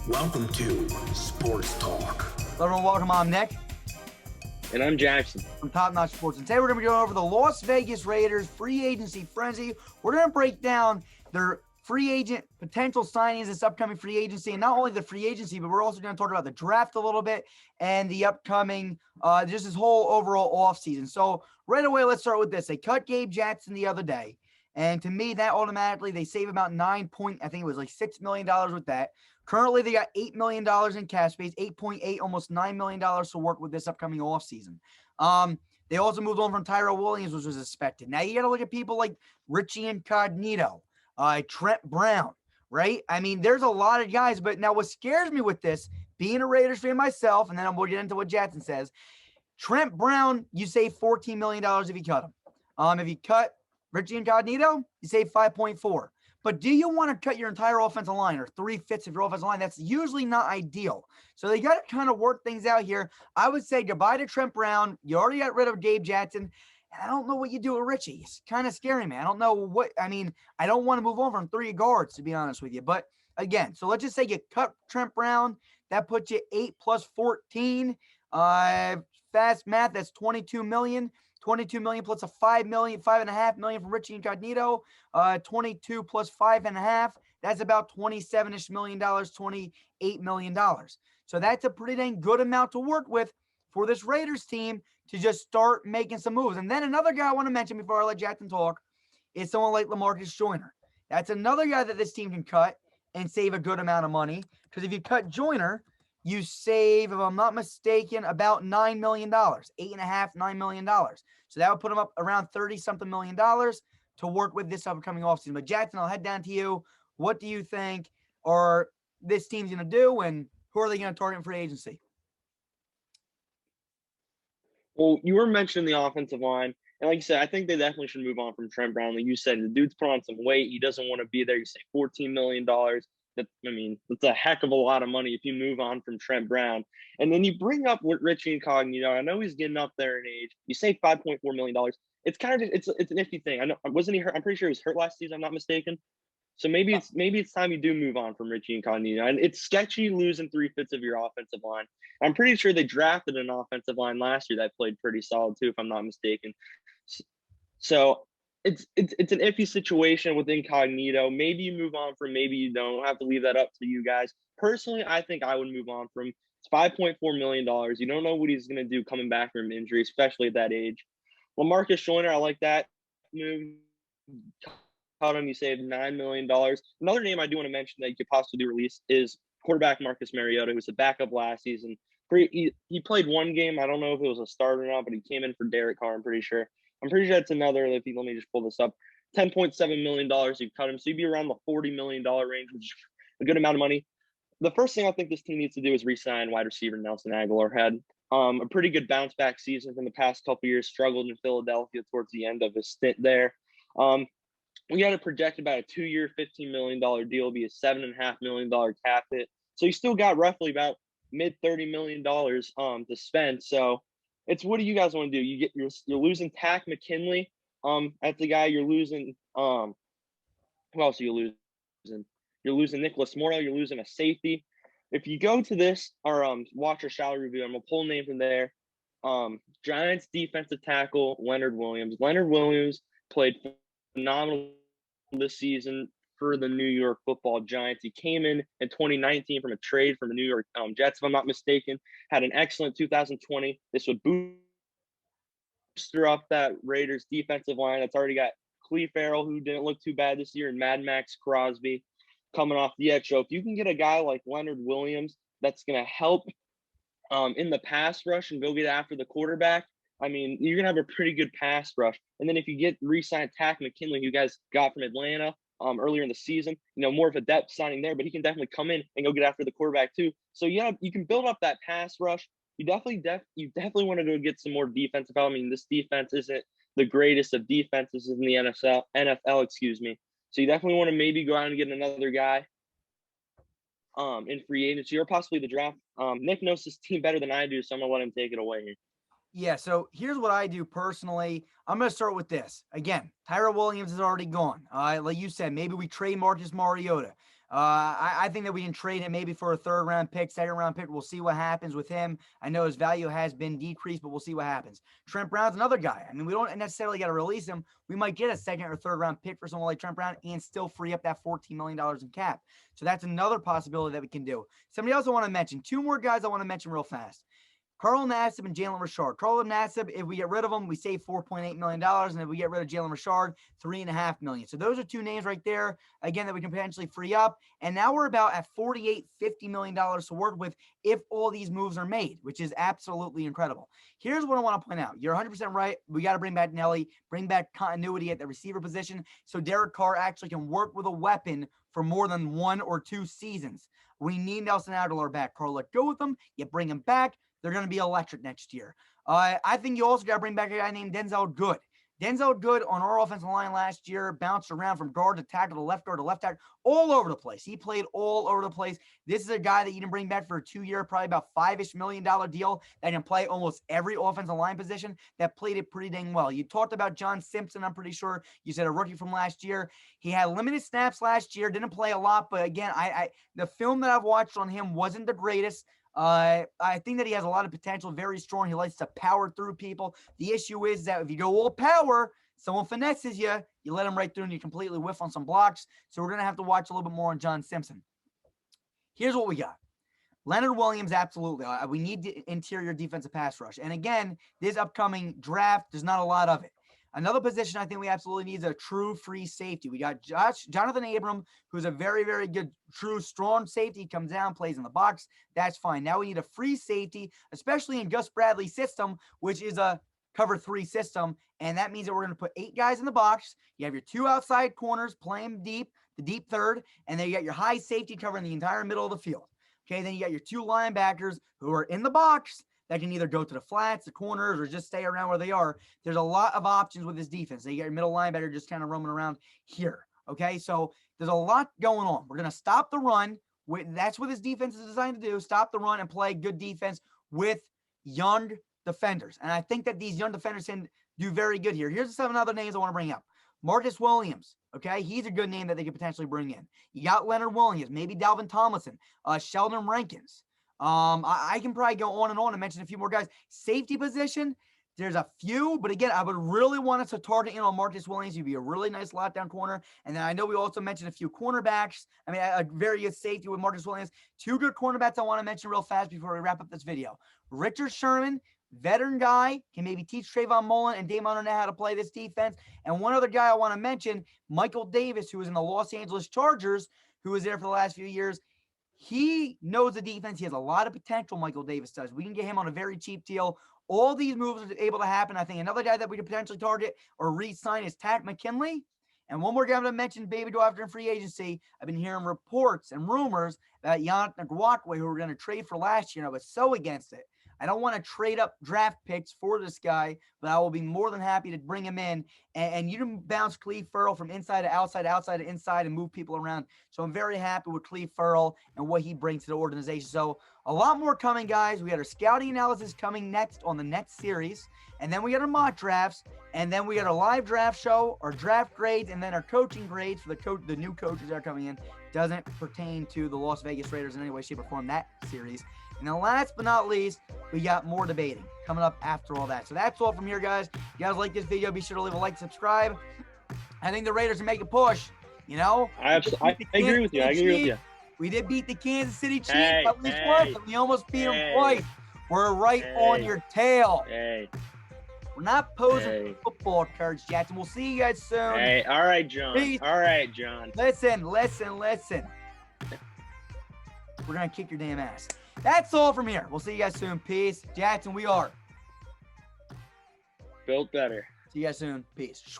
Welcome to Sports Talk. Hello, everyone. Welcome. I'm Nick. And I'm Jackson. From Top Notch Sports. And today we're going to be going over the Las Vegas Raiders free agency frenzy. We're going to break down their free agent potential signings this upcoming free agency. And not only the free agency, but we're also going to talk about the draft a little bit and the upcoming, just this whole overall offseason. So right away, let's start with this. They cut Gabe Jackson the other day. And to me, that automatically, they save about $6 million with that. Currently, they got $8 million in cap space, 8.8, almost $9 million to work with this upcoming offseason. They also moved on from Tyrell Williams, which was expected. Now, you got to look at people like Richie Incognito, Trent Brown, right? I mean, there's a lot of guys. But now what scares me with this, being a Raiders fan myself, and then we'll get into what Jackson says, Trent Brown, you save $14 million if you cut him. If you cut Richie Incognito, you save 5.4. But do you want to cut your entire offensive line or 3/5 of your offensive line? That's usually not ideal. So they got to kind of work things out here. I would say goodbye to Trent Brown. You already got rid of Gabe Jackson. And I don't know what you do with Richie. It's kind of scary, man. I don't know what – I mean, I don't want to move on from 3 guards, to be honest with you. But, again, so let's just say you cut Trent Brown. That puts you 8 plus 14. Fast math, that's $22 million. $22 million plus $5.5 million from Richie Incognito. 22 plus 5.5. That's about $27-ish million, $28 million. So that's a pretty dang good amount to work with for this Raiders team to just start making some moves. And then another guy I want to mention before I let Jackson talk is someone like LaMarcus Joyner. That's another guy that this team can cut and save a good amount of money. Because if you cut Joyner, you save, if I'm not mistaken, about $9 million, $8.5, $9 million. So that would put them up around $30-something million to work with this upcoming offseason. But Jackson, I'll head down to you. What do you think are this team's going to do, and who are they going to target in free agency? Well, you were mentioning the offensive line. And like you said, I think they definitely should move on from Trent Brown. Like you said, the dude's put on some weight. He doesn't want to be there. You say $14 million. That's a heck of a lot of money if you move on from Trent Brown. And then you bring up Richie Incognito. I know he's getting up there in age. You say $5.4 million. It's kind of it's an iffy thing. I know, wasn't he hurt? I'm pretty sure he was hurt last season. I'm not mistaken. So maybe it's time you do move on from Richie Incognito. And it's sketchy losing 3/5 of your offensive line. I'm pretty sure they drafted an offensive line last year that played pretty solid too, if I'm not mistaken. So it's an iffy situation with Incognito. Maybe you move on from, maybe you don't. Have to leave that up to you guys. Personally, I think I would move on from. It's $5.4 million. You don't know what he's going to do coming back from injury, especially at that age. LaMarcus Joyner, I like that move. Cut him, you saved $9 million. Another name I do want to mention that you could possibly release is quarterback Marcus Mariota, who was a backup last season. He played one game. I don't know if it was a start or not, but he came in for Derek Carr, I'm pretty sure. That's another, let me just pull this up. $10.7 million you cut him. So you'd be around the $40 million range, which is a good amount of money. The first thing I think this team needs to do is re-sign wide receiver Nelson Aguilar. Had a pretty good bounce-back season from the past couple years, struggled in Philadelphia towards the end of his stint there. We got to project about a 2-year, $15 million deal, will be a $7.5 million cap hit. So you still got roughly about mid $30 million to spend. So it's, what do you guys want to do? You're losing Tack McKinley. That's the guy you're losing. Who else are you losing? You're losing Nicholas Morrow. You're losing a safety. If you go to this or watch our salary review, I'm gonna pull a name from there. Giants defensive tackle Leonard Williams. Leonard Williams played phenomenal this season for the New York Football Giants. He came in 2019 from a trade from the New York Jets, if I'm not mistaken. Had an excellent 2020. This would booster up that Raiders defensive line that's already got Cleve Farrell, who didn't look too bad this year, and Mad Max Crosby coming off the edge. So if you can get a guy like Leonard Williams that's going to help in the pass rush and go get after the quarterback, I mean, you're going to have a pretty good pass rush. And then if you get re-signed Tack McKinley, who you guys got from Atlanta earlier in the season, more of a depth signing there, but he can definitely come in and go get after the quarterback too. So yeah, you can build up that pass rush. You definitely want to go get some more defensive help. I mean, this defense isn't the greatest of defenses in the NFL, excuse me. So you definitely want to maybe go out and get another guy in free agency or possibly the draft. Nick knows his team better than I do, so I'm going to let him take it away here. Yeah, so here's what I do personally. I'm going to start with this. Again, Tyrell Williams is already gone. Like you said, maybe we trade Marcus Mariota. I think that we can trade him maybe for a third-round pick, second-round pick. We'll see what happens with him. I know his value has been decreased, but we'll see what happens. Trent Brown's another guy. I mean, we don't necessarily got to release him. We might get a second or third-round pick for someone like Trent Brown and still free up that $14 million in cap. So that's another possibility that we can do. Somebody else I want to mention. Two more guys I want to mention real fast. Carl Nassib and Jalen Richard. Carl Nassib, if we get rid of him, we save $4.8 million. And if we get rid of Jalen Richard, $3.5 million. So those are two names right there, again, that we can potentially free up. And now we're about at $48, $50 million to work with if all these moves are made, which is absolutely incredible. Here's what I want to point out. You're 100% right. We got to bring back Nelly, bring back continuity at the receiver position so Derek Carr actually can work with a weapon for more than 1 or 2 seasons. We need Nelson Aguilar back. Carr let go with him. You bring him back. They're going to be electric next year. I think you also got to bring back a guy named Denzel Good. Denzel Good on our offensive line last year bounced around from guard to tackle to left guard to left tackle, all over the place. He played all over the place. This is a guy that you can bring back for a 2-year, probably about $5-ish million deal that can play almost every offensive line position that played it pretty dang well. You talked about John Simpson, I'm pretty sure. You said a rookie from last year. He had limited snaps last year, didn't play a lot, but again, the film that I've watched on him wasn't the greatest. I think that he has a lot of potential, very strong. He likes to power through people. The issue is that if you go all power, someone finesses you, you let him right through and you completely whiff on some blocks. So we're going to have to watch a little bit more on John Simpson. Here's what we got. Leonard Williams, absolutely. We need the interior defensive pass rush. And again, this upcoming draft, there's not a lot of it. Another position I think we absolutely need is a true free safety. We got Jonathan Abram, who's a very, very good, true, strong safety. Comes down, plays in the box. That's fine. Now we need a free safety, especially in Gus Bradley's system, which is a cover 3 system. And that means that we're going to put 8 guys in the box. You have your 2 outside corners playing deep, the deep third, and then you got your high safety covering the entire middle of the field. Okay, then you got your 2 linebackers who are in the box that can either go to the flats, the corners, or just stay around where they are. There's a lot of options with this defense. So you got your middle linebacker just kind of roaming around here. Okay, so there's a lot going on. We're going to stop the run. That's what this defense is designed to do, stop the run and play good defense with young defenders. And I think that these young defenders can do very good here. Here's 7 other names I want to bring up. Marcus Williams, okay? He's a good name that they could potentially bring in. You got Leonard Williams, maybe Dalvin Tomlinson, Sheldon Rankins. I can probably go on and mention a few more guys. Safety position, there's a few, but again, I would really want us to target in on Marcus Williams. He'd be a really nice lockdown corner. And then I know we also mentioned a few cornerbacks. I mean, a very good safety with Marcus Williams. 2 good cornerbacks I want to mention real fast before we wrap up this video. Richard Sherman, veteran guy, can maybe teach Trayvon Mullen and Damon Arnett how to play this defense. And one other guy I want to mention, Michael Davis, who was in the Los Angeles Chargers, who was there for the last few years. He knows the defense. He has a lot of potential, Michael Davis does. We can get him on a very cheap deal. All these moves are able to happen. I think another guy that we could potentially target or re-sign is Takk McKinley. And one more guy I'm going to mention, baby, go after in free agency. I've been hearing reports and rumors that Yannick Ngakoue, who we're going to trade for last year, and I was so against it. I don't want to trade up draft picks for this guy, but I will be more than happy to bring him in. And you can bounce Cleve Ferrell from inside to outside, outside to inside, and move people around. So I'm very happy with Cleve Ferrell and what he brings to the organization. So a lot more coming, guys. We got our scouting analysis coming next on the next series. And then we got our mock drafts. And then we got our live draft show, our draft grades, and then our coaching grades for the new coaches that are coming in. Doesn't pertain to the Las Vegas Raiders in any way, shape, or form, that series. And then last but not least, we got more debating coming up after all that. So that's all from here, guys. If you guys like this video, be sure to leave a like, subscribe. I think the Raiders can make a push, you know? I agree with you. I agree with you. We did beat the Kansas City Chiefs at least once, and we almost beat them twice. We're right on your tail. We're not posing football cards, Jackson. We'll see you guys soon. Hey, all right, John. Peace. All right, John. Listen. We're going to kick your damn ass. That's all from here. We'll see you guys soon. Peace. Jackson, we are built better. See you guys soon. Peace.